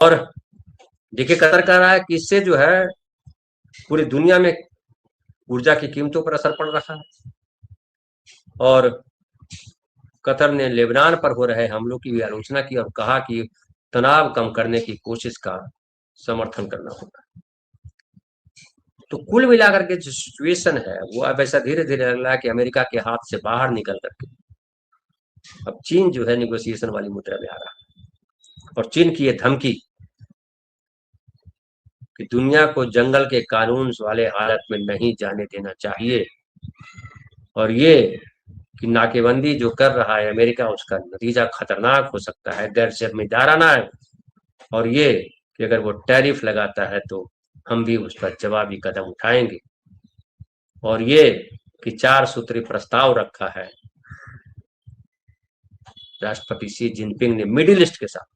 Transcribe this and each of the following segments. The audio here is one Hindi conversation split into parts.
और देखिए कतर कह रहा है कि इससे जो है पूरी दुनिया में ऊर्जा की कीमतों पर असर पड़ रहा है, और कतर ने लेबनान पर हो रहे हमलों की भी आलोचना की और कहा कि तनाव कम करने की कोशिश का समर्थन करना होगा। तो कुल मिलाकर के जो सिचुएशन है वो अब ऐसा धीरे धीरे लग रहा है कि अमेरिका के हाथ से बाहर निकल करके अब चीन जो है निगोशिएशन वाली मुद्रा में आ रहा है। और चीन की ये धमकी कि दुनिया को जंगल के कानून वाले हालत में नहीं जाने देना चाहिए, और ये कि नाकेबंदी जो कर रहा है अमेरिका उसका नतीजा खतरनाक हो सकता है, गैर जिम्मेदाराना है, और ये कि अगर वो टैरिफ लगाता है तो हम भी उस पर जवाबी कदम उठाएंगे। और ये कि 4 सूत्री प्रस्ताव रखा है राष्ट्रपति शी जिनपिंग ने मिडिल ईस्ट के साथ,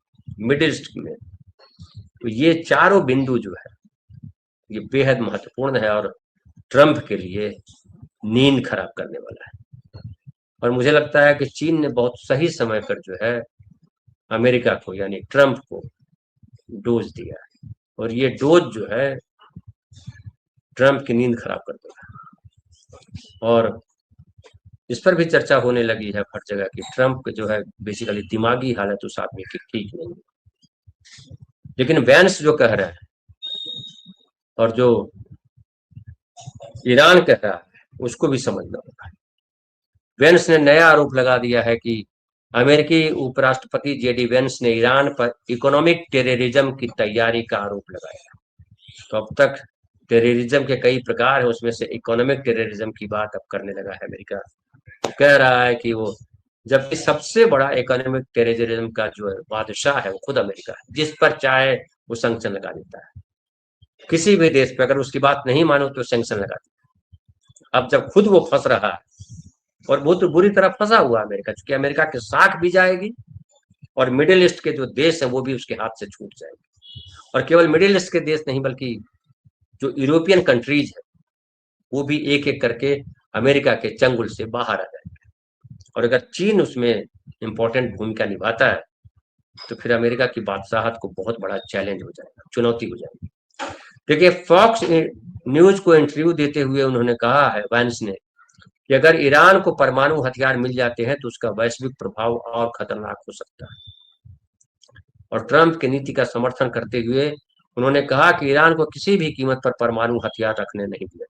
मिडिल ईस्ट में, तो ये चारों बिंदु जो है ये बेहद महत्वपूर्ण है और ट्रंप के लिए नींद खराब करने वाला है। और मुझे लगता है कि चीन ने बहुत सही समय पर जो है अमेरिका को यानी ट्रंप को डोज दिया है, और ये डोज जो है ट्रंप की नींद खराब कर देगा। और इस पर भी चर्चा होने लगी है हर जगह कि ट्रंप जो है बेसिकली दिमागी हालत उस आदमी की ठीक नहीं है। लेकिन वैंस जो कह रहा है और जो ईरान कह रहा है उसको भी समझना होगा। वेंस ने नया आरोप लगा दिया है कि अमेरिकी उपराष्ट्रपति जेडी वेंस ने ईरान पर इकोनॉमिक टेररिज्म की तैयारी का आरोप लगाया। तो अब तक टेररिज्म के कई प्रकार है, उसमें से इकोनॉमिक टेररिज्म की बात अब करने लगा है अमेरिका। कह रहा है कि वो, जबकि सबसे बड़ा इकोनॉमिक टेररिज्म का जो बादशाह है वो खुद अमेरिका है, जिस पर चाहे वो सैंक्शन लगा देता है। किसी भी देश पर अगर उसकी बात नहीं मानो तो सैंक्शन लगा देता है। अब जब खुद वो फंस रहा है, और बहुत बुरी तरह फंसा हुआ अमेरिका, क्योंकि अमेरिका की साख भी जाएगी और मिडिल ईस्ट के जो देश हैं वो भी उसके हाथ से छूट जाएंगे। और केवल मिडिल ईस्ट के देश नहीं बल्कि जो यूरोपियन कंट्रीज है वो भी एक एक करके अमेरिका के चंगुल से बाहर आ जाएंगे। और अगर चीन उसमें इंपॉर्टेंट भूमिका निभाता है तो फिर अमेरिका की बादशाहत को बहुत बड़ा चैलेंज हो जाएगा, चुनौती हो जाएगी। देखिए फॉक्स न्यूज को इंटरव्यू देते हुए उन्होंने कहा है वैंस ने कि अगर ईरान को परमाणु हथियार मिल जाते हैं तो उसका वैश्विक प्रभाव और खतरनाक हो सकता है। और ट्रंप की नीति का समर्थन करते हुए उन्होंने कहा कि ईरान को किसी भी कीमत पर परमाणु हथियार रखने नहीं दिया।